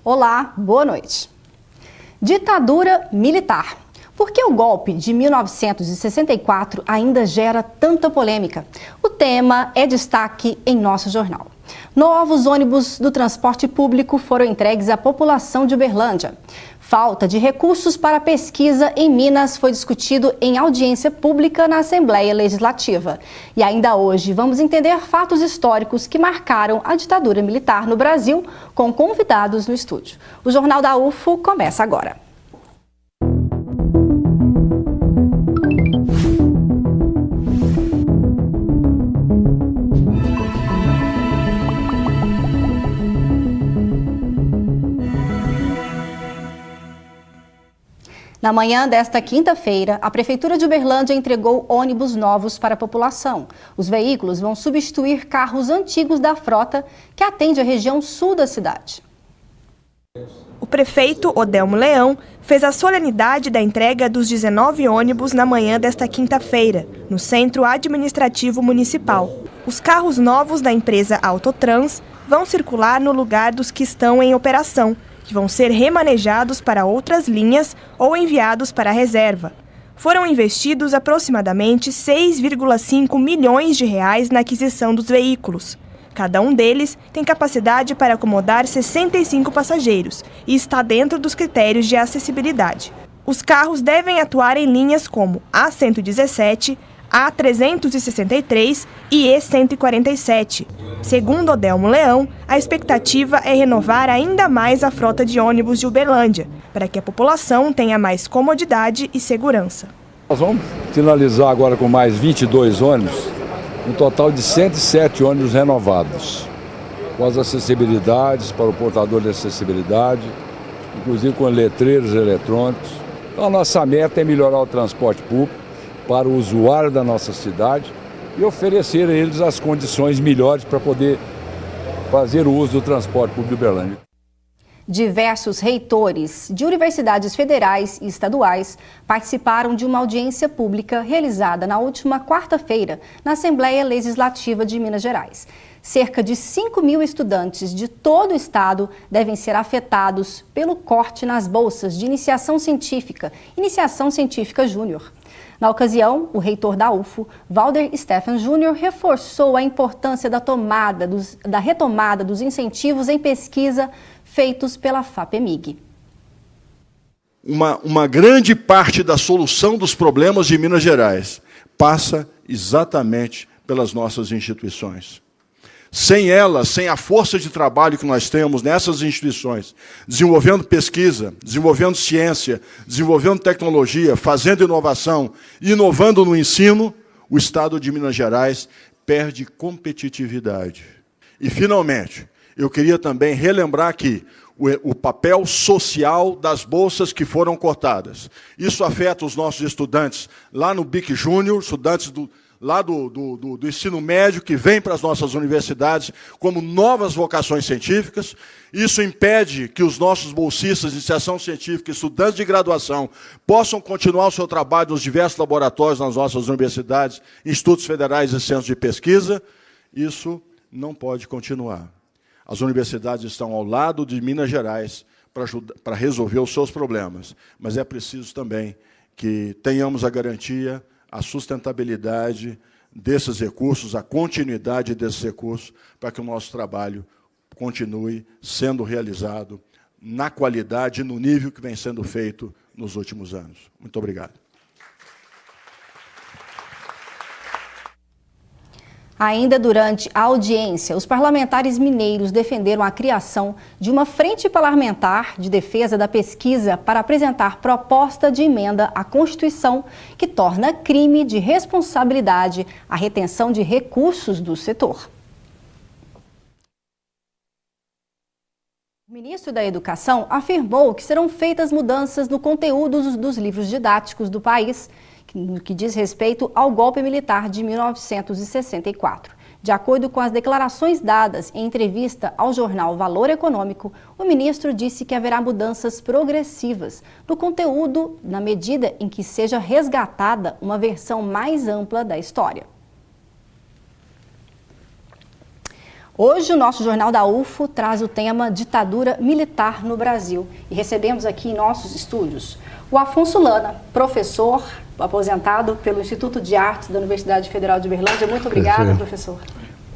Olá, boa noite. Ditadura militar. Por que o golpe de 1964 ainda gera tanta polêmica? O tema é destaque em nosso jornal. Novos ônibus do transporte público foram entregues à população de Uberlândia. Falta de recursos para pesquisa em Minas foi discutido em audiência pública na Assembleia Legislativa. E ainda hoje vamos entender fatos históricos que marcaram a ditadura militar no Brasil, com convidados no estúdio. O Jornal da UFO começa agora. Na manhã desta quinta-feira, a Prefeitura de Uberlândia entregou ônibus novos para a população. Os veículos vão substituir carros antigos da frota que atende a região sul da cidade. O prefeito Odelmo Leão fez a solenidade da entrega dos 19 ônibus na manhã desta quinta-feira, no Centro Administrativo Municipal. Os carros novos da empresa Autotrans vão circular no lugar dos que estão em operação, que vão ser remanejados para outras linhas ou enviados para a reserva. Foram investidos aproximadamente 6,5 milhões de reais na aquisição dos veículos. Cada um deles tem capacidade para acomodar 65 passageiros e está dentro dos critérios de acessibilidade. Os carros devem atuar em linhas como A117, A363 e E147. Segundo Odelmo Leão, a expectativa é renovar ainda mais a frota de ônibus de Uberlândia, para que a população tenha mais comodidade e segurança. Nós vamos finalizar agora com mais 22 ônibus, um total de 107 ônibus renovados, com as acessibilidades para o portador de acessibilidade, inclusive com letreiros eletrônicos. Então, a nossa meta é melhorar o transporte público para o usuário da nossa cidade e oferecer a eles as condições melhores para poder fazer o uso do transporte público de Uberlândia. Diversos reitores de universidades federais e estaduais participaram de uma audiência pública realizada na última quarta-feira na Assembleia Legislativa de Minas Gerais. Cerca de 5.000 estudantes de todo o estado devem ser afetados pelo corte nas bolsas de Iniciação Científica Júnior. Na ocasião, o reitor da UFO, Valder Stephan Júnior, reforçou a importância da retomada dos incentivos em pesquisa feitos pela FAPEMIG. Uma grande parte da solução dos problemas de Minas Gerais passa exatamente pelas nossas instituições. Sem elas, sem a força de trabalho que nós temos nessas instituições, desenvolvendo pesquisa, desenvolvendo ciência, desenvolvendo tecnologia, fazendo inovação, inovando no ensino, o Estado de Minas Gerais perde competitividade. E, finalmente, eu queria também relembrar aqui o papel social das bolsas que foram cortadas. Isso afeta os nossos estudantes lá no BIC Júnior, estudantes do ensino médio que vêm para as nossas universidades como novas vocações científicas. Isso impede que os nossos bolsistas de iniciação científica, estudantes de graduação, possam continuar o seu trabalho nos diversos laboratórios nas nossas universidades, institutos federais e centros de pesquisa. Isso não pode continuar. As universidades estão ao lado de Minas Gerais para resolver os seus problemas, mas é preciso também que tenhamos a garantia, a sustentabilidade desses recursos, a continuidade desses recursos, para que o nosso trabalho continue sendo realizado na qualidade e no nível que vem sendo feito nos últimos anos. Muito obrigado. Ainda durante a audiência, os parlamentares mineiros defenderam a criação de uma frente parlamentar de defesa da pesquisa para apresentar proposta de emenda à Constituição que torna crime de responsabilidade a retenção de recursos do setor. O ministro da Educação afirmou que serão feitas mudanças no conteúdo dos livros didáticos do país, no que diz respeito ao golpe militar de 1964. De acordo com as declarações dadas em entrevista ao jornal Valor Econômico, o ministro disse que haverá mudanças progressivas no conteúdo na medida em que seja resgatada uma versão mais ampla da história. Hoje o nosso Jornal da UFO traz o tema ditadura militar no Brasil. E recebemos aqui em nossos estúdios o Afonso Lana, professor aposentado pelo Instituto de Artes da Universidade Federal de Uberlândia. Muito obrigada, professor.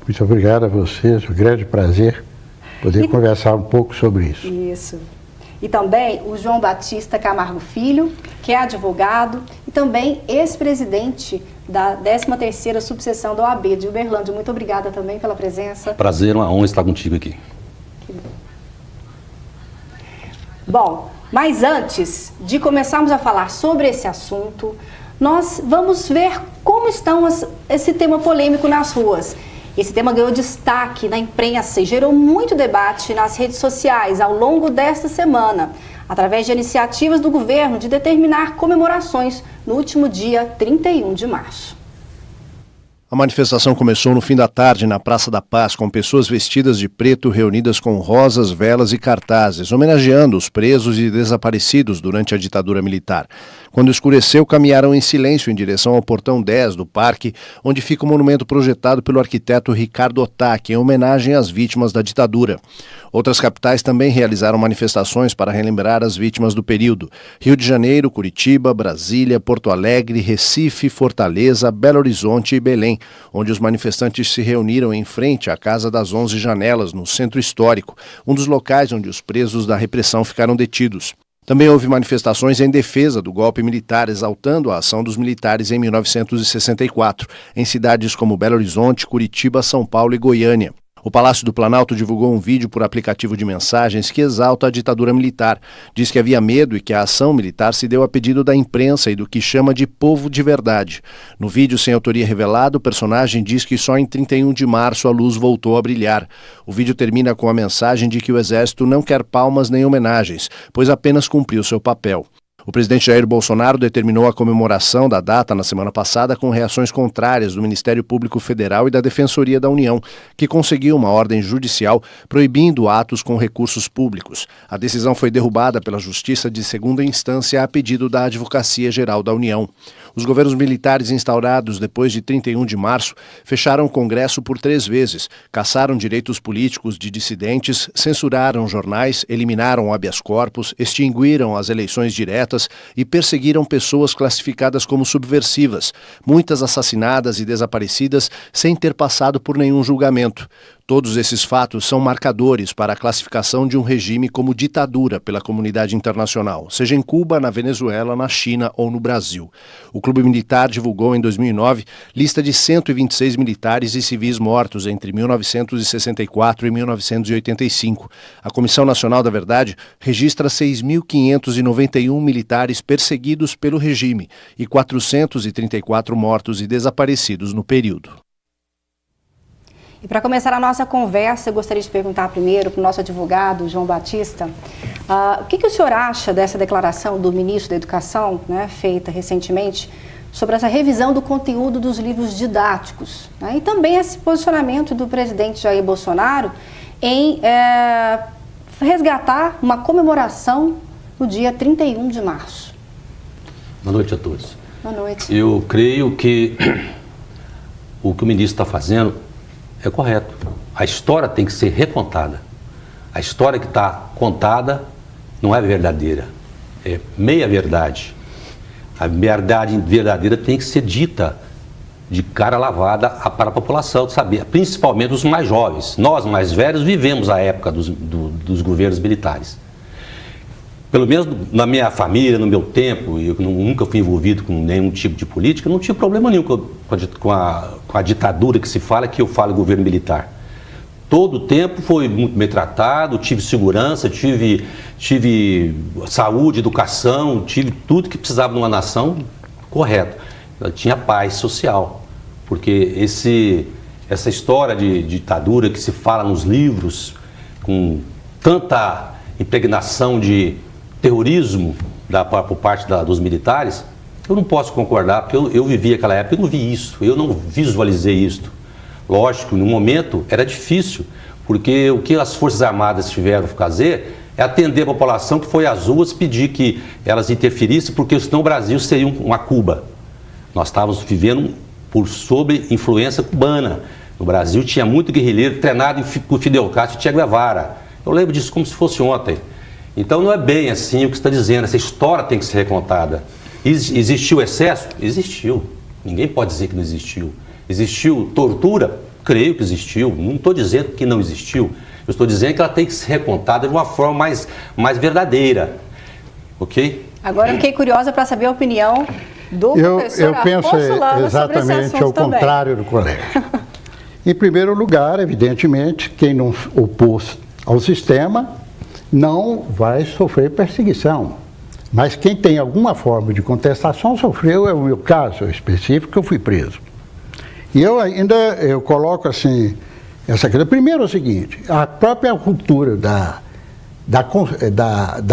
Muito obrigado a vocês, um grande prazer poder conversar um pouco sobre isso. Isso. E também o João Batista Camargo Filho, que é advogado e também ex-presidente da 13ª subseção da OAB de Uberlândia. Muito obrigada também pela presença. Prazer, uma honra estar contigo aqui. Bom, mas antes de começarmos a falar sobre esse assunto, nós vamos ver como estão esse tema polêmico nas ruas. Esse tema ganhou destaque na imprensa e gerou muito debate nas redes sociais ao longo desta semana, através de iniciativas do governo de determinar comemorações no último dia 31 de março. A manifestação começou no fim da tarde na Praça da Paz, com pessoas vestidas de preto reunidas com rosas, velas e cartazes, homenageando os presos e desaparecidos durante a ditadura militar. Quando escureceu, caminharam em silêncio em direção ao portão 10 do parque, onde fica o monumento projetado pelo arquiteto Ricardo Otaki, em homenagem às vítimas da ditadura. Outras capitais também realizaram manifestações para relembrar as vítimas do período. Rio de Janeiro, Curitiba, Brasília, Porto Alegre, Recife, Fortaleza, Belo Horizonte e Belém, onde os manifestantes se reuniram em frente à Casa das 11 Janelas, no Centro Histórico, um dos locais onde os presos da repressão ficaram detidos. Também houve manifestações em defesa do golpe militar, exaltando a ação dos militares em 1964, em cidades como Belo Horizonte, Curitiba, São Paulo e Goiânia. O Palácio do Planalto divulgou um vídeo por aplicativo de mensagens que exalta a ditadura militar. Diz que havia medo e que a ação militar se deu a pedido da imprensa e do que chama de povo de verdade. No vídeo, sem autoria revelada, o personagem diz que só em 31 de março a luz voltou a brilhar. O vídeo termina com a mensagem de que o Exército não quer palmas nem homenagens, pois apenas cumpriu seu papel. O presidente Jair Bolsonaro determinou a comemoração da data na semana passada com reações contrárias do Ministério Público Federal e da Defensoria da União, que conseguiu uma ordem judicial proibindo atos com recursos públicos. A decisão foi derrubada pela Justiça de Segunda Instância a pedido da Advocacia Geral da União. Os governos militares instaurados depois de 31 de março fecharam o Congresso por 3 vezes, cassaram direitos políticos de dissidentes, censuraram jornais, eliminaram o habeas corpus, extinguiram as eleições diretas e perseguiram pessoas classificadas como subversivas, muitas assassinadas e desaparecidas sem ter passado por nenhum julgamento. Todos esses fatos são marcadores para a classificação de um regime como ditadura pela comunidade internacional, seja em Cuba, na Venezuela, na China ou no Brasil. O Clube Militar divulgou em 2009 lista de 126 militares e civis mortos entre 1964 e 1985. A Comissão Nacional da Verdade registra 6.591 militares perseguidos pelo regime e 434 mortos e desaparecidos no período. E para começar a nossa conversa, eu gostaria de perguntar primeiro para o nosso advogado, João Batista, o que o senhor acha dessa declaração do ministro da Educação, né, feita recentemente, sobre essa revisão do conteúdo dos livros didáticos, né, e também esse posicionamento do presidente Jair Bolsonaro em resgatar uma comemoração no dia 31 de março? Boa noite a todos. Boa noite. Eu creio que o que o ministro está fazendo é correto. A história tem que ser recontada. A história que está contada não é verdadeira, é meia verdade. A verdade verdadeira tem que ser dita de cara lavada para a população saber, principalmente os mais jovens. Nós, mais velhos, vivemos a época dos governos militares. Pelo menos na minha família, no meu tempo, eu nunca fui envolvido com nenhum tipo de política, não tive problema nenhum com a ditadura que se fala, que eu falo governo militar. Todo o tempo foi muito bem tratado, tive segurança, tive saúde, educação, tive tudo que precisava numa nação, correto. Eu tinha paz social, porque essa história de ditadura que se fala nos livros, com tanta impregnação de terrorismo por parte dos militares, eu não posso concordar, porque eu vivi aquela época, eu não vi isso, eu não visualizei isso. Lógico, no momento era difícil, porque o que as Forças Armadas tiveram que fazer é atender a população que foi às ruas pedir que elas interferissem, porque senão o Brasil seria uma Cuba. Nós estávamos vivendo sob influência cubana, No Brasil tinha muito guerrilheiro treinado por Fidel Castro e Che Guevara. Eu lembro disso como se fosse ontem. Então não é bem assim o que você está dizendo, essa história tem que ser recontada. Existiu excesso? Existiu. Ninguém pode dizer que não existiu. Existiu tortura? Creio que existiu. Não estou dizendo que não existiu. Eu estou dizendo que ela tem que ser recontada de uma forma mais verdadeira. Ok? Agora eu fiquei curiosa para saber a opinião do professor Eu penso Afonso Lama sobre esse exatamente assunto ao também. contrário do colega. Em primeiro lugar, evidentemente, quem não opôs ao sistema não vai sofrer perseguição. Mas quem tem alguma forma de contestação sofreu, é o meu caso específico, que eu fui preso. E eu coloco assim, essa questão. Primeiro é o seguinte, a própria ruptura da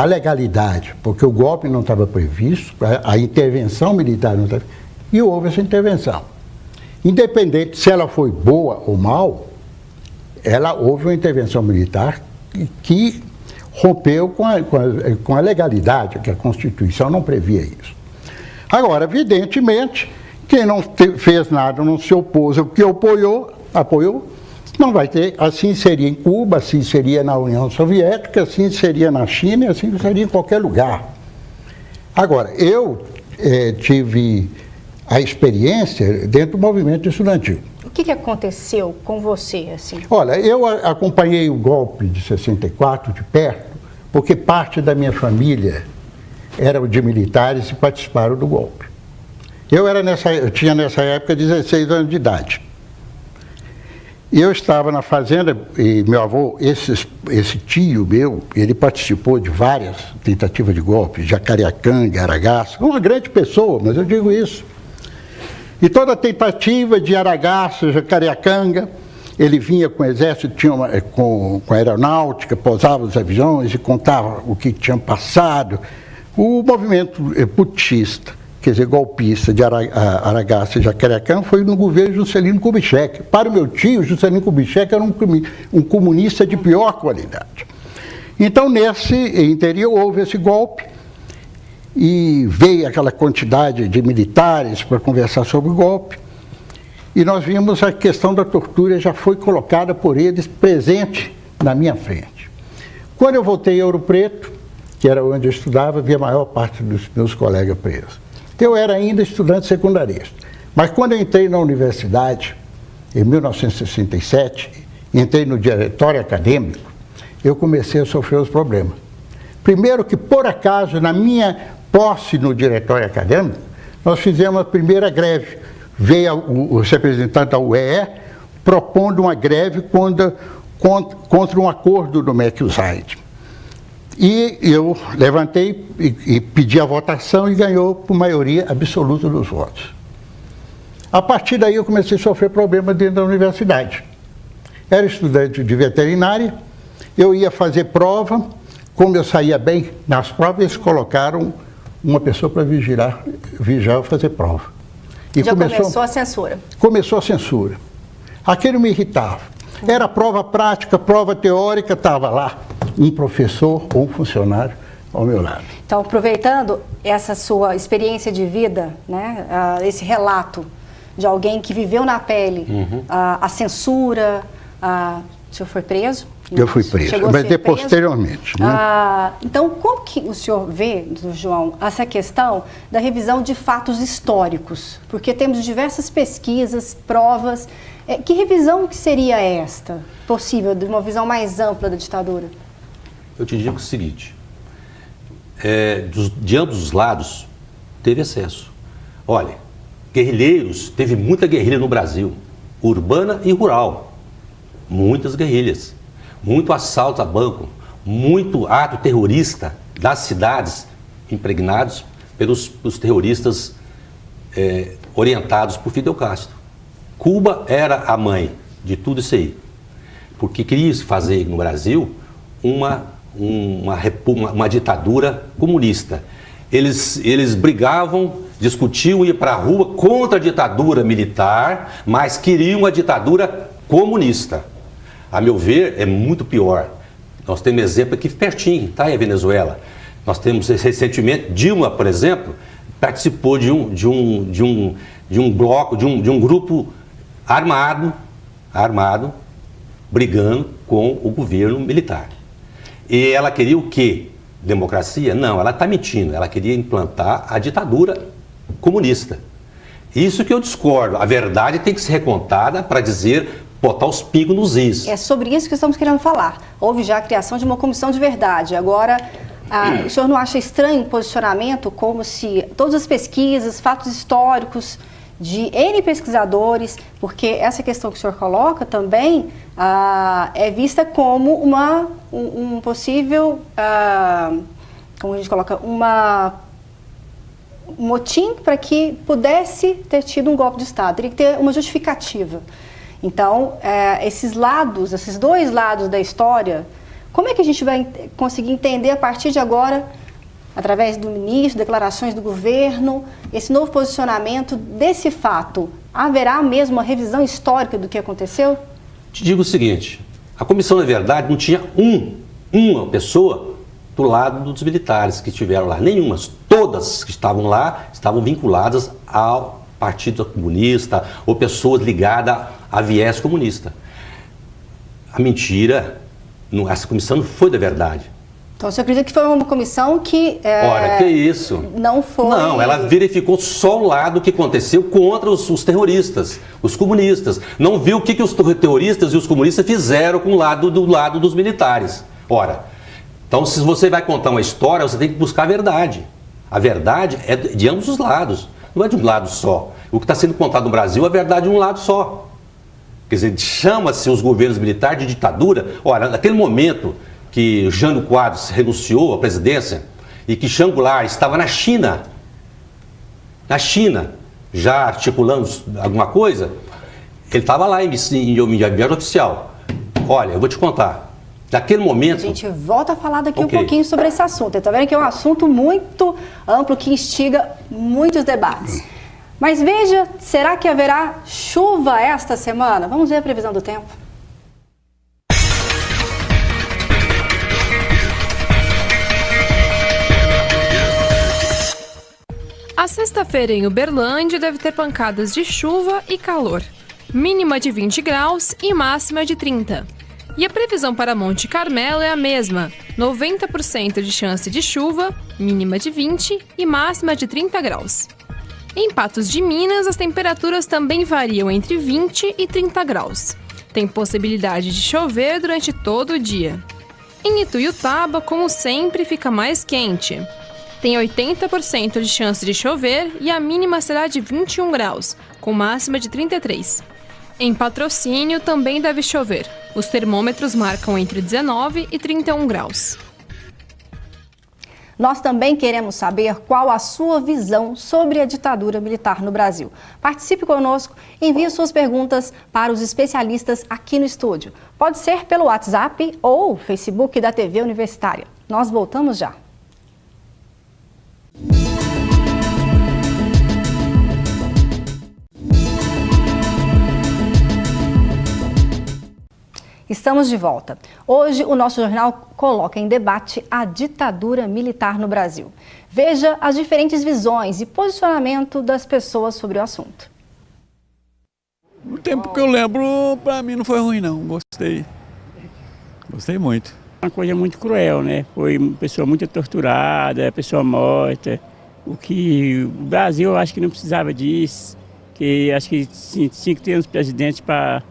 legalidade, porque o golpe não estava previsto, a intervenção militar não estava, e houve essa intervenção. Independente se ela foi boa ou mal, houve uma intervenção militar que rompeu com a legalidade, que a Constituição não previa isso. Agora, evidentemente, quem não fez nada, não se opôs, o que apoiou, não vai ter. Assim seria em Cuba, assim seria na União Soviética, assim seria na China, assim seria em qualquer lugar. Agora, eu tive a experiência dentro do movimento estudantil. O que aconteceu com você, assim? Olha, eu acompanhei o golpe de 64 de perto, porque parte da minha família era de militares e participaram do golpe. Eu tinha nessa época 16 anos de idade. E eu estava na fazenda, e meu avô, esse tio meu, ele participou de várias tentativas de golpe, Jacareacanga, Aragaça, uma grande pessoa, mas eu digo isso. E toda tentativa de Aragaça, Jacareacanga, ele vinha com o exército, com a aeronáutica, pousava os aviões e contava o que tinha passado. O movimento putschista, quer dizer, golpista de Aragaça e Jacareacanga, foi no governo Juscelino Kubitschek. Para o meu tio, Juscelino Kubitschek era um comunista de pior qualidade. Então, nesse interior, houve esse golpe, e veio aquela quantidade de militares para conversar sobre o golpe, e nós vimos a questão da tortura já foi colocada por eles presente na minha frente. Quando eu voltei a Ouro Preto, que era onde eu estudava, vi a maior parte dos meus colegas presos. Então, eu era ainda estudante secundarista. Mas quando eu entrei na universidade, em 1967, entrei no diretório acadêmico, eu comecei a sofrer os problemas. Primeiro que, por acaso, na minha posse no diretório acadêmico, nós fizemos a primeira greve. Veio o representante da UEE propondo uma greve contra um acordo do MEC-USAID. E eu levantei e pedi a votação e ganhou por maioria absoluta dos votos. A partir daí eu comecei a sofrer problemas dentro da universidade. Era estudante de veterinária, eu ia fazer prova, como eu saía bem nas provas, eles colocaram uma pessoa para vigiar e fazer prova. E já começou a censura? Começou a censura. Aquilo me irritava. Era prova prática, prova teórica, estava lá um professor ou um funcionário ao meu lado. Então, aproveitando essa sua experiência de vida, né, esse relato de alguém que viveu na pele a censura, o senhor foi preso? Eu fui preso, mas posteriormente. Né? Então, como que o senhor vê, João, essa questão da revisão de fatos históricos? Porque temos diversas pesquisas, provas. Que revisão que seria esta possível, de uma visão mais ampla da ditadura? Eu te digo o seguinte, de ambos os lados teve excesso. Olha, guerrilheiros, teve muita guerrilha no Brasil, urbana e rural, muitas guerrilhas. Muito assalto a banco, muito ato terrorista das cidades impregnados pelos terroristas orientados por Fidel Castro. Cuba era a mãe de tudo isso aí, porque queria-se fazer no Brasil uma ditadura comunista. Eles brigavam, discutiam, iam para a rua contra a ditadura militar, mas queriam a ditadura comunista. A meu ver, é muito pior. Nós temos exemplo aqui pertinho, tá? É a Venezuela. Nós temos recentemente, Dilma, por exemplo, participou de um bloco, de um grupo armado armado, brigando com o governo militar. E ela queria o quê? Democracia? Não, ela está mentindo. Ela queria implantar a ditadura comunista. Isso que eu discordo. A verdade tem que ser recontada para dizer, botar os pingos nos is. É sobre isso que estamos querendo falar. Houve já a criação de uma comissão de verdade. Agora, o senhor não acha estranho o posicionamento, como se todas as pesquisas, fatos históricos de N pesquisadores, porque essa questão que o senhor coloca também é vista como um possível, como a gente coloca, um motim para que pudesse ter tido um golpe de Estado, teria que ter uma justificativa. Então, esses dois lados da história, como é que a gente vai conseguir entender a partir de agora, através do ministro, declarações do governo, esse novo posicionamento desse fato? Haverá mesmo uma revisão histórica do que aconteceu? Te digo o seguinte, a comissão, na verdade, não tinha uma pessoa do lado dos militares que estiveram lá, nenhuma. Todas que estavam lá estavam vinculadas ao Partido Comunista ou pessoas ligadas a viés comunista. A mentira, essa comissão não foi da verdade. Então, você acredita que foi uma comissão que... Ora, que isso? Não foi... Não, ela verificou só o lado que aconteceu contra os terroristas, os comunistas. Não viu o que os terroristas e os comunistas fizeram do lado dos militares. Ora, então se você vai contar uma história, você tem que buscar a verdade. A verdade é de ambos os lados, não é de um lado só. O que está sendo contado no Brasil é a verdade de um lado só. Quer dizer, chama-se os governos militares de ditadura. Ora, naquele momento que Jânio Quadros renunciou à presidência e que Chiang Kai-shek estava na China, já articulando alguma coisa, ele estava lá em viagem oficial. Olha, eu vou te contar, naquele momento... A gente volta a falar daqui um pouquinho sobre esse assunto. Está vendo que é um assunto muito amplo que instiga muitos debates. Mas veja, será que haverá chuva esta semana? Vamos ver a previsão do tempo. A sexta-feira em Uberlândia deve ter pancadas de chuva e calor. Mínima de 20 graus e máxima de 30. E a previsão para Monte Carmelo é a mesma, 90% de chance de chuva, mínima de 20 e máxima de 30 graus. Em Patos de Minas, as temperaturas também variam entre 20 e 30 graus. Tem possibilidade de chover durante todo o dia. Em Ituiutaba, como sempre, fica mais quente. Tem 80% de chance de chover e a mínima será de 21 graus, com máxima de 33. Em Patrocínio também deve chover. Os termômetros marcam entre 19 e 31 graus. Nós também queremos saber qual a sua visão sobre a ditadura militar no Brasil. Participe conosco, envie suas perguntas para os especialistas aqui no estúdio. Pode ser pelo WhatsApp ou Facebook da TV Universitária. Nós voltamos já. Estamos de volta. Hoje o nosso jornal coloca em debate a ditadura militar no Brasil. Veja as diferentes visões e posicionamento das pessoas sobre o assunto. No tempo que eu lembro, para mim não foi ruim não, gostei. Gostei muito. Uma coisa muito cruel, né? Foi uma pessoa muito torturada, pessoa morta. O Brasil eu acho que não precisava disso, que acho que tinha que ter uns presidentes para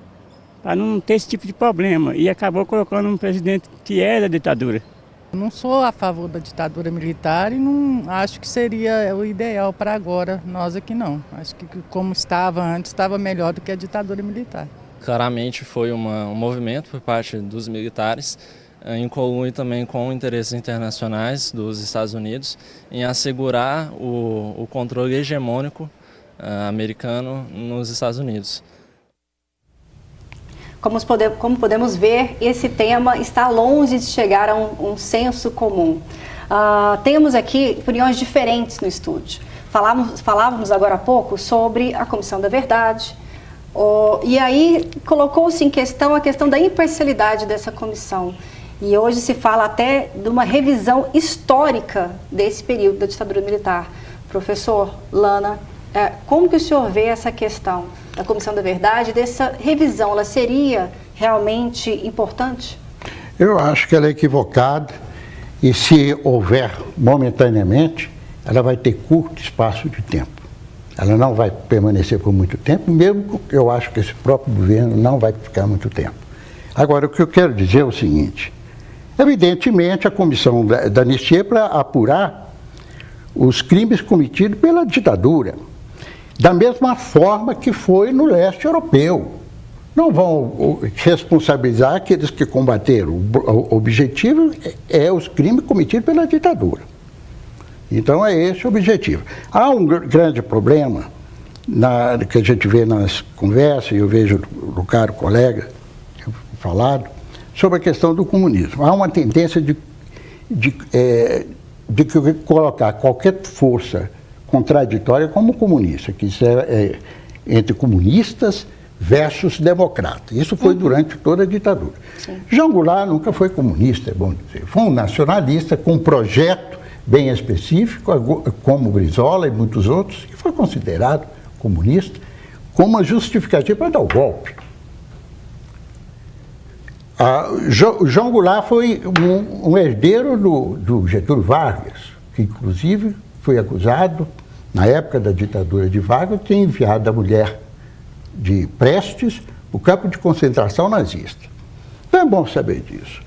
não ter esse tipo de problema. E acabou colocando um presidente que é da ditadura. Eu não sou a favor da ditadura militar e não acho que seria o ideal para agora, nós aqui não. Acho que como estava antes, estava melhor do que a ditadura militar. Claramente foi um movimento por parte dos militares, em colui também com interesses internacionais dos Estados Unidos, em assegurar o controle hegemônico americano nos Estados Unidos. Como podemos ver, esse tema está longe de chegar a um senso comum. Temos aqui opiniões diferentes no estúdio. Falávamos agora há pouco sobre a Comissão da Verdade, e aí colocou-se em questão a questão da imparcialidade dessa comissão. E hoje se fala até de uma revisão histórica desse período da ditadura militar. Professor Lana, Como que o senhor vê essa questão da Comissão da Verdade, dessa revisão? Ela seria realmente importante? Eu acho que ela é equivocada e, se houver momentaneamente, ela vai ter curto espaço de tempo. Ela não vai permanecer por muito tempo, mesmo que eu acho que esse próprio governo não vai ficar muito tempo. Agora, o que eu quero dizer é o seguinte: evidentemente, a Comissão da Anistia é para apurar os crimes cometidos pela ditadura, da mesma forma que foi no leste europeu. Não vão responsabilizar aqueles que combateram. O objetivo é os crimes cometidos pela ditadura. Então é esse o objetivo. Há um grande problema que a gente vê nas conversas, e eu vejo do caro colega falado, sobre a questão do comunismo. Há uma tendência de colocar qualquer força contraditória como comunista, que isso é entre comunistas versus democratas. Isso foi durante toda a ditadura. Sim. João Goulart nunca foi comunista, é bom dizer. Foi um nacionalista com um projeto bem específico, como Brizola e muitos outros, que foi considerado comunista, como uma justificativa para dar o golpe. João Goulart foi um herdeiro do Getúlio Vargas, que inclusive foi acusado, na época da ditadura de Vargas, de ter enviado a mulher de Prestes para o campo de concentração nazista. Então é bom saber disso.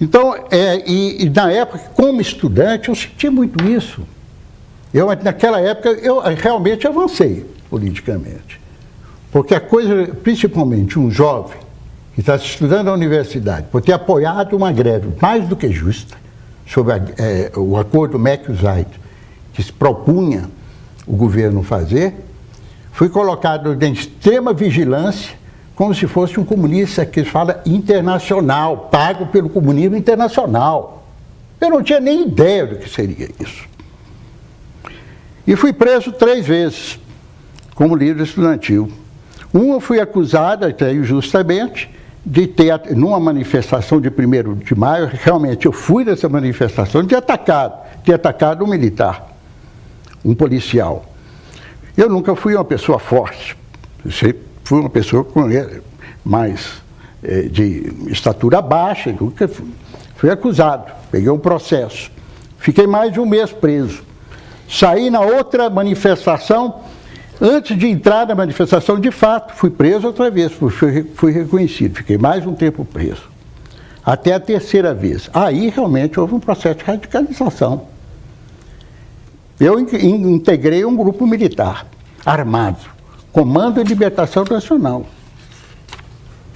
Então, e na época, como estudante, eu senti muito isso. Naquela época, eu realmente avancei politicamente. Porque a coisa, principalmente um jovem que está estudando na universidade, por ter apoiado uma greve mais do que justa, sobre o acordo MEC-USAID, que se propunha o governo fazer, fui colocado em extrema vigilância, como se fosse um comunista que fala internacional, pago pelo comunismo internacional. Eu não tinha nem ideia do que seria isso. E fui preso 3 vezes, como líder estudantil. Uma, eu fui acusado, até injustamente, de ter, numa manifestação de 1º de maio, realmente eu fui nessa manifestação, de ter atacado um militar, um policial. Eu nunca fui uma pessoa forte, fui uma pessoa de estatura baixa, nunca fui acusado, peguei um processo, fiquei mais de 1 mês preso. Saí na outra manifestação, antes de entrar na manifestação, de fato, fui preso outra vez, fui reconhecido, fiquei mais um tempo preso. Até a 3ª vez. Aí realmente houve um processo de radicalização. Eu integrei um grupo militar, armado, Comando de Libertação Nacional.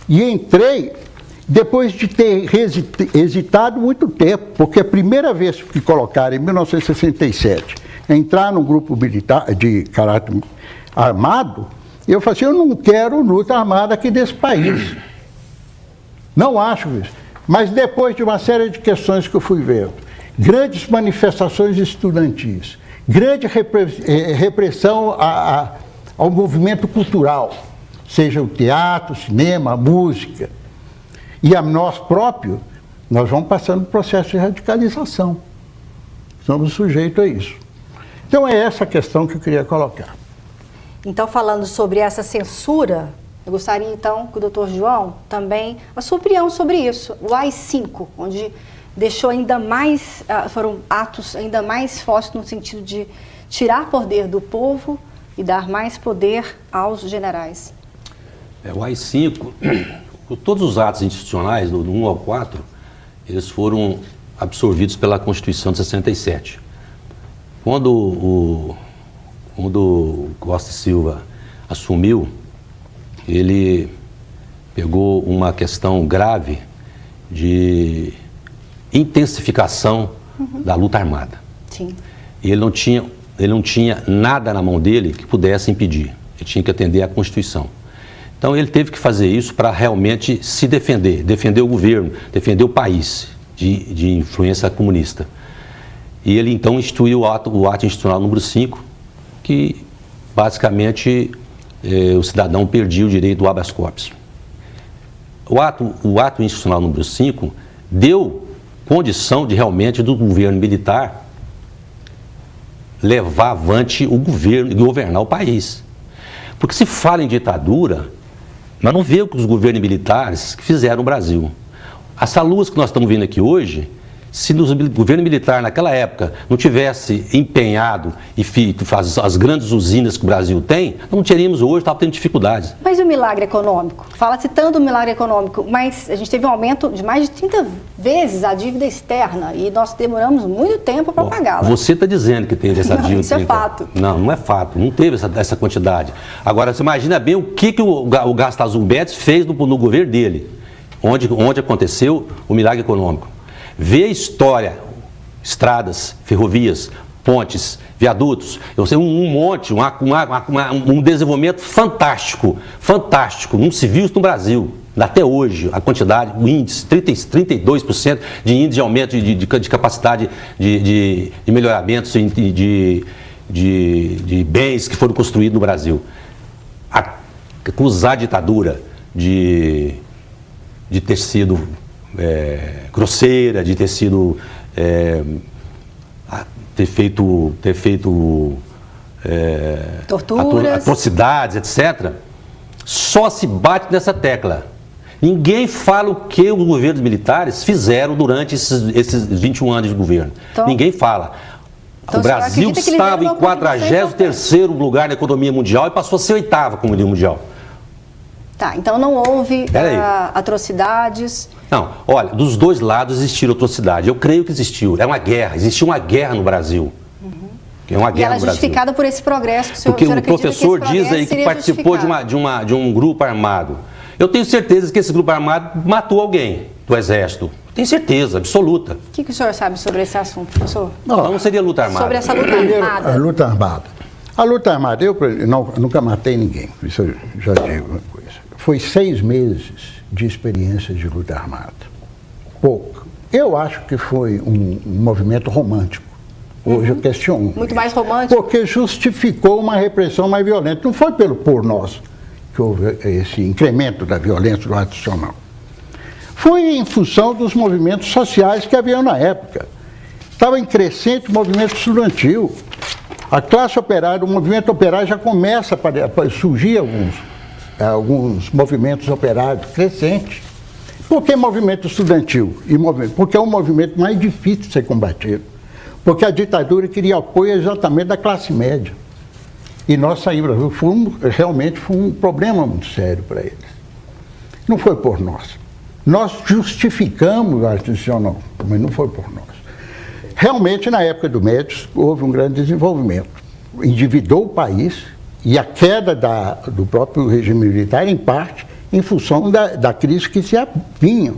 E entrei depois de ter hesitado muito tempo, porque a primeira vez que colocaram, em 1967, entrar num grupo militar de caráter armado, eu falei assim, eu não quero luta armada aqui desse país. Não acho isso. Mas depois de uma série de questões que eu fui vendo, grandes manifestações estudantis, grande repressão ao movimento cultural, seja o teatro, o cinema, a música, e a nós próprios, nós vamos passando um processo de radicalização. Somos sujeitos a isso. Então é essa a questão que eu queria colocar. Então, falando sobre essa censura, eu gostaria então que o doutor João também, a sua opinião sobre isso, o AI-5, onde deixou ainda mais, foram atos ainda mais fortes no sentido de tirar poder do povo e dar mais poder aos generais. O AI-5, todos os atos institucionais, do 1 ao 4, eles foram absorvidos pela Constituição de 67. Quando o Costa e Silva assumiu, ele pegou uma questão grave de intensificação da luta armada. Sim. E ele não tinha nada na mão dele que pudesse impedir. Ele tinha que atender à Constituição. Então ele teve que fazer isso para realmente se defender o governo, defender o país de influência comunista. E ele então instituiu o ato institucional número 5, que basicamente o cidadão perdia o direito do habeas corpus. O ato institucional número 5 deu condição de realmente do governo militar levar avante o governo e governar o país. Porque se fala em ditadura, nós não vemos o que os governos militares que fizeram no Brasil. Essa luz que nós estamos vendo aqui hoje, se o governo militar naquela época não tivesse empenhado e feito as grandes usinas que o Brasil tem, não teríamos hoje, estava tendo dificuldades. Mas e o milagre econômico? Fala-se tanto do milagre econômico, mas a gente teve um aumento de mais de 30 vezes a dívida externa e nós demoramos muito tempo para pagá-la. Você está dizendo que teve essa dívida. Isso é fato. Não, não é fato, não teve essa quantidade. Agora, você imagina bem o que o Gastal Zumbetes fez no governo dele, onde aconteceu o milagre econômico. Vê a história, estradas, ferrovias, pontes, viadutos, um monte, um desenvolvimento fantástico, não se viu isso no Brasil. Até hoje, a quantidade, o índice, 32% de índice de aumento de capacidade de melhoramentos de bens que foram construídos no Brasil. Acusar a ditadura de ter sido grosseira, de ter sido ter feito torturas, atrocidades, etc. Só se bate nessa tecla. Ninguém fala o que os governos militares fizeram durante esses 21 anos de governo. Então, ninguém fala. O Brasil estava em 43º lugar na economia mundial e passou a ser 8º economia mundial. Tá, então não houve atrocidades. Não, olha, dos dois lados existiram atrocidades. Eu creio que existiu. É uma guerra, existiu uma guerra no Brasil. É uma guerra no Brasil. Justificada por esse progresso que o senhor, porque o professor diz aí que participou de um grupo armado. Eu tenho certeza que esse grupo armado matou alguém do Exército. Tenho certeza, absoluta. O que o senhor sabe sobre esse assunto, professor? Não seria luta armada. Sobre essa luta armada. A luta armada. A luta armada, eu nunca matei ninguém, isso eu já digo uma coisa. Foi 6 meses de experiência de luta armada. Pouco. Eu acho que foi um movimento romântico. Hoje eu questiono. Muito mais romântico? Porque justificou uma repressão mais violenta. Não foi por nós que houve esse incremento da violência do adicional. Foi em função dos movimentos sociais que haviam na época. Estava em crescente o movimento estudantil. A classe operária, o movimento operário já começa a surgir alguns movimentos operários crescentes. Por que movimento estudantil? Porque é um movimento mais difícil de ser combatido. Porque a ditadura queria apoio exatamente da classe média. E nós saímos, realmente foi um problema muito sério para eles. Não foi por nós. Nós justificamos a instituição, mas não foi por nós. Realmente, na época do Médici, houve um grande desenvolvimento. Endividou o país e a queda do próprio regime militar, em parte, em função da crise que se avinha,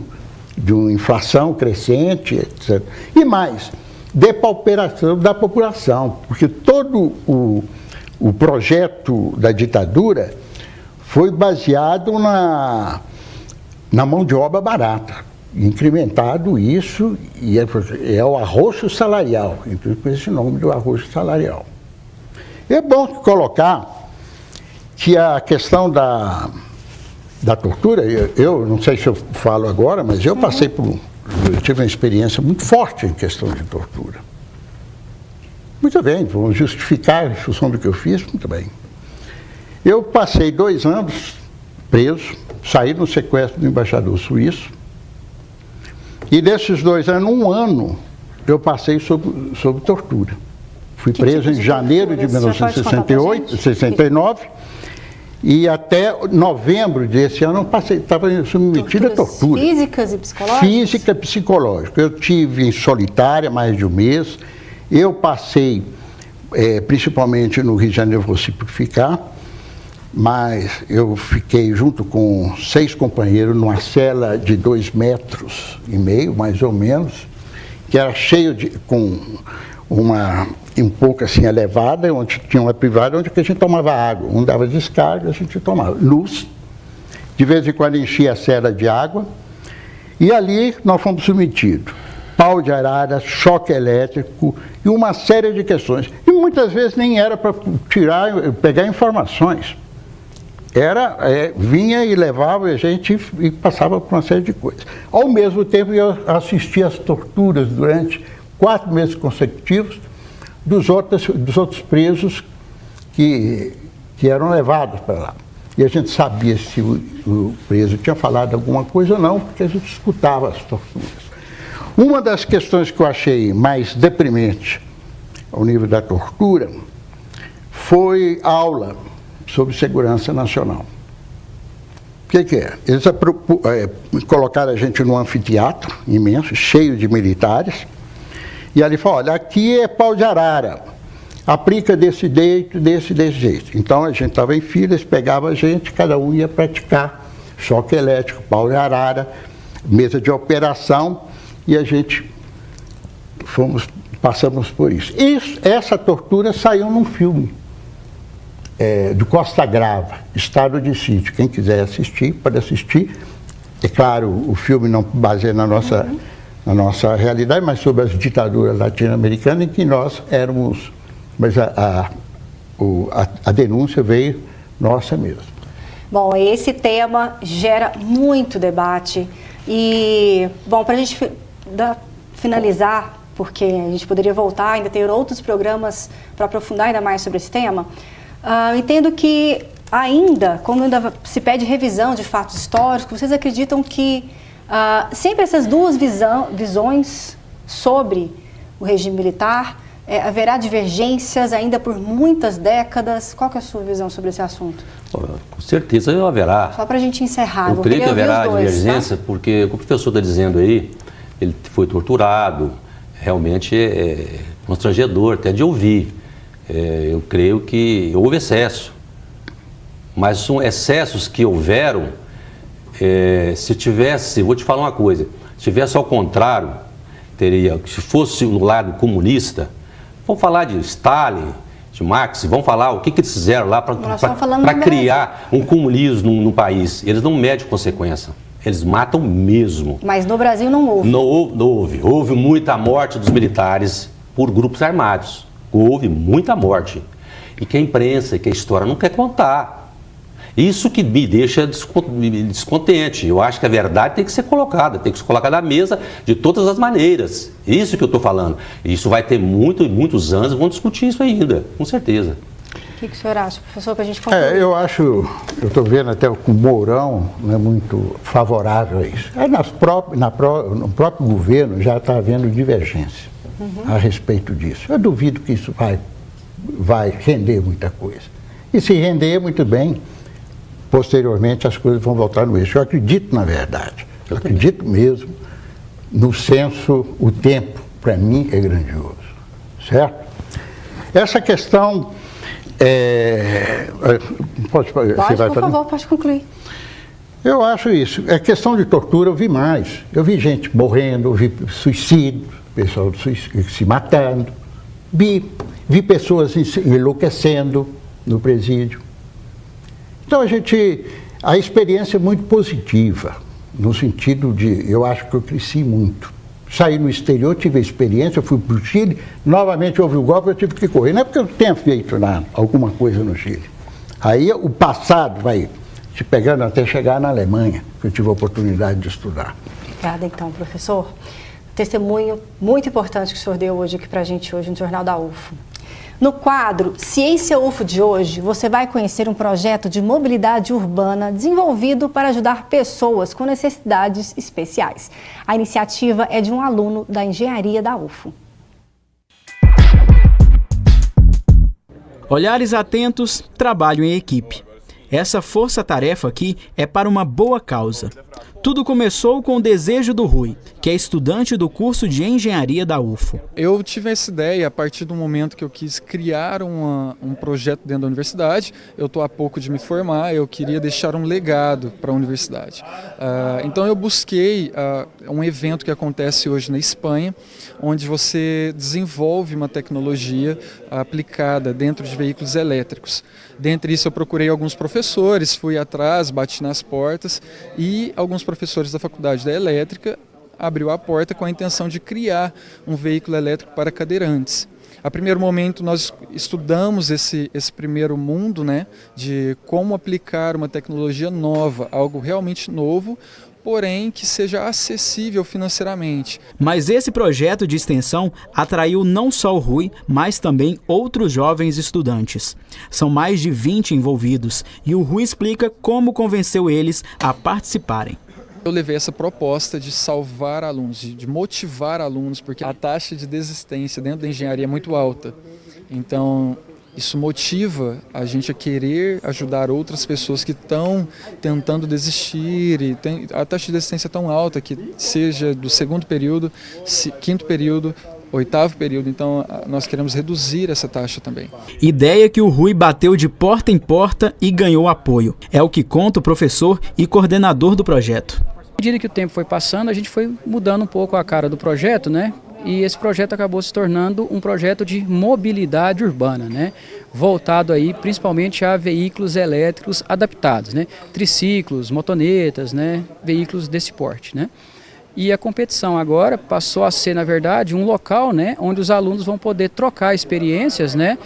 de uma inflação crescente, etc. E mais, depauperação da população, porque todo o projeto da ditadura foi baseado na mão de obra barata. Incrementado isso, e é o arroxo salarial, então com esse nome do arroxo salarial. É bom colocar que a questão da tortura, eu não sei se eu falo agora, mas eu passei eu tive uma experiência muito forte em questão de tortura. Muito bem, vamos justificar em função do que eu fiz, muito bem. Eu passei 2 anos preso, saí no sequestro do embaixador suíço, e nesses 2 anos, 1 ano, eu passei sob tortura. Fui preso em janeiro de 1969 e até novembro desse ano estava submetido a tortura. Físicas e psicológicas? Física e psicológica. Eu tive em solitária mais de 1 mês. Eu passei, principalmente no Rio de Janeiro, vou simplificar, mas eu fiquei junto com 6 companheiros numa cela de 2,5 metros, mais ou menos, que era cheio com um pouco assim elevada, onde tinha uma privada, onde a gente tomava água. Um dava descarga, a gente tomava luz. De vez em quando enchia a cela de água. E ali nós fomos submetidos. Pau de arara, choque elétrico e uma série de questões. E muitas vezes nem era para pegar informações. Vinha e levava a gente e passava por uma série de coisas. Ao mesmo tempo, eu assistia às torturas durante 4 meses consecutivos dos outros presos que eram levados para lá. E a gente sabia se o preso tinha falado alguma coisa ou não, porque a gente escutava as torturas. Uma das questões que eu achei mais deprimente ao nível da tortura foi a aula sobre segurança nacional. O que é? Eles colocaram a gente num anfiteatro imenso, cheio de militares, e ali falaram, olha, aqui é pau de arara, aplica desse jeito. Então a gente estava em fila, eles pegavam a gente, cada um ia praticar choque elétrico, pau de arara, mesa de operação, e a gente passamos por isso. Essa tortura saiu num filme do Costa Grava, Estado de Sítio. Quem quiser assistir, pode assistir. É claro, o filme não baseia na nossa realidade, mas sobre as ditaduras latino-americanas em que nós éramos... Mas a denúncia veio nossa mesmo. Bom, esse tema gera muito debate. E, bom, para a gente finalizar, porque a gente poderia voltar, ainda ter outros programas para aprofundar ainda mais sobre esse tema, entendo que quando ainda se pede revisão de fatos históricos, vocês acreditam que sempre essas duas visões sobre o regime militar, haverá divergências ainda por muitas décadas? Qual que é a sua visão sobre esse assunto? Com certeza haverá. Só para a gente encerrar. Eu creio que haverá divergência, tá? Porque o que o professor está dizendo aí, ele foi torturado, realmente é constrangedor até de ouvir. Eu creio que houve excesso, mas são excessos que houveram, vou te falar uma coisa, se tivesse ao contrário, se fosse no lado comunista, vamos falar de Stalin, de Marx, vamos falar o que eles fizeram lá para criar um comunismo no país. Eles não medem consequência, eles matam mesmo. Mas no Brasil não houve. Não houve. Houve muita morte dos militares por grupos armados. Houve muita morte. E que a imprensa, que a história não quer contar. Isso que me deixa descontente. Eu acho que a verdade tem que ser colocada na mesa de todas as maneiras. Isso que eu estou falando. Isso vai ter muitos anos, vamos discutir isso ainda, com certeza. O que o senhor acha, professor, para a gente concluir? Eu estou vendo até que o Mourão não é muito favorável a isso. No próprio governo já está havendo divergência a respeito disso. Eu duvido que isso vai render muita coisa. E se render, muito bem, posteriormente as coisas vão voltar no eixo. Eu acredito na verdade, eu acredito mesmo no senso, o tempo, para mim, é grandioso, certo? Essa questão, por favor, pode concluir. Eu acho isso, questão de tortura eu vi mais, eu vi gente morrendo, eu vi suicídio, pessoal se matando, vi pessoas enlouquecendo no presídio. Então a experiência é muito positiva, no sentido de, eu acho que eu cresci muito. Saí no exterior, tive a experiência, fui para o Chile, novamente houve o golpe, eu tive que correr. Não é porque eu tenha feito alguma coisa no Chile. Aí o passado vai te pegando até chegar na Alemanha, que eu tive a oportunidade de estudar. Obrigada então, professor. Testemunho muito importante que o senhor deu hoje aqui para a gente hoje no Jornal da UFO. No quadro Ciência UFO de hoje, você vai conhecer um projeto de mobilidade urbana desenvolvido para ajudar pessoas com necessidades especiais. A iniciativa é de um aluno da engenharia da UFO. Olhares atentos, trabalho em equipe. Essa força-tarefa aqui é para uma boa causa. Tudo começou com o desejo do Rui, que é estudante do curso de engenharia da UFO. Eu tive essa ideia a partir do momento que eu quis criar um projeto dentro da universidade. Eu estou há pouco de me formar, eu queria deixar um legado para a universidade. Então eu busquei um evento que acontece hoje na Espanha, onde você desenvolve uma tecnologia aplicada dentro de veículos elétricos. Dentre isso eu procurei alguns professores, fui atrás, bati nas portas e alguns professores da Faculdade da Elétrica abriu a porta com a intenção de criar um veículo elétrico para cadeirantes. A primeiro momento nós estudamos esse primeiro mundo, né, de como aplicar uma tecnologia nova, algo realmente novo, porém que seja acessível financeiramente. Mas esse projeto de extensão atraiu não só o Rui, mas também outros jovens estudantes. São mais de 20 envolvidos e o Rui explica como convenceu eles a participarem. Eu levei essa proposta de salvar alunos, de motivar alunos, porque a taxa de desistência dentro da engenharia é muito alta. Então, isso motiva a gente a querer ajudar outras pessoas que estão tentando desistir. E a taxa de desistência é tão alta que seja do segundo período, quinto período, oitavo período. Então, nós queremos reduzir essa taxa também. Ideia que o Rui bateu de porta em porta e ganhou apoio. É o que conta o professor e coordenador do projeto. À medida que o tempo foi passando, a gente foi mudando um pouco a cara do projeto, né? E esse projeto acabou se tornando um projeto de mobilidade urbana, né? Voltado aí principalmente a veículos elétricos adaptados, né? Triciclos, motonetas, né? Veículos desse porte, né? E a competição agora passou a ser, na verdade, um local, né? Onde os alunos vão poder trocar experiências, né?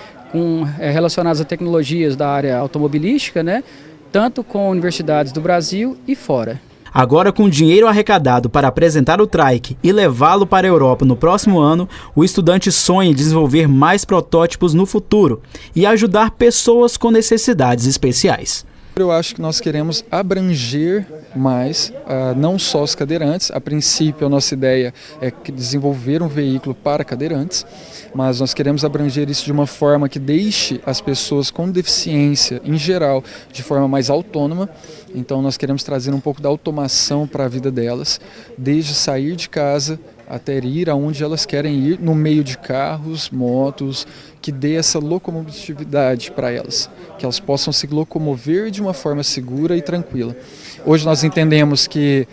Relacionadas a tecnologias da área automobilística, né? Tanto com universidades do Brasil e fora. Agora, com dinheiro arrecadado para apresentar o trike e levá-lo para a Europa no próximo ano, o estudante sonha em desenvolver mais protótipos no futuro e ajudar pessoas com necessidades especiais. Eu acho que nós queremos abranger mais, não só os cadeirantes. A princípio, a nossa ideia é desenvolver um veículo para cadeirantes, mas nós queremos abranger isso de uma forma que deixe as pessoas com deficiência, em geral, de forma mais autônoma. Então, nós queremos trazer um pouco da automação para a vida delas, desde sair de casa até ir aonde elas querem ir, no meio de carros, motos, que dê essa locomotividade para elas, que elas possam se locomover de uma forma segura e tranquila. Hoje nós entendemos que,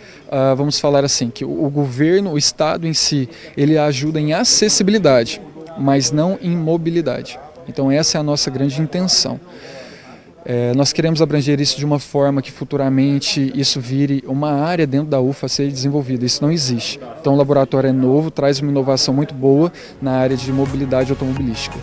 vamos falar assim, que o governo, o Estado em si, ele ajuda em acessibilidade, mas não em mobilidade. Então essa é a nossa grande intenção. Nós queremos abranger isso de uma forma que futuramente isso vire uma área dentro da UFA a ser desenvolvida. Isso não existe. Então o laboratório é novo, traz uma inovação muito boa na área de mobilidade automobilística.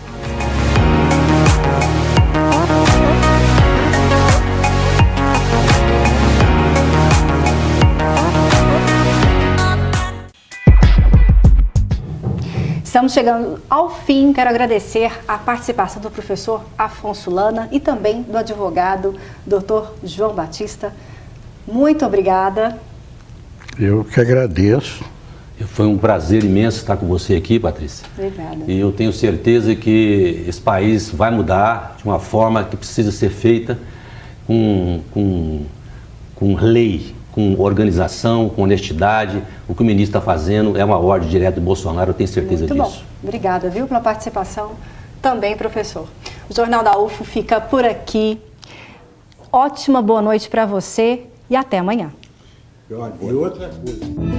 Estamos chegando ao fim. Quero agradecer a participação do professor Afonso Lana e também do advogado Dr. João Batista. Muito obrigada. Eu que agradeço. Foi um prazer imenso estar com você aqui, Patrícia. Obrigada. E eu tenho certeza que esse país vai mudar de uma forma que precisa ser feita com lei, com organização, com honestidade. O que o ministro está fazendo é uma ordem direta do Bolsonaro, eu tenho certeza disso. Muito bom. Obrigada, viu, pela participação também, professor. O Jornal da UFO fica por aqui. Ótima boa noite para você e até amanhã. E outra coisa.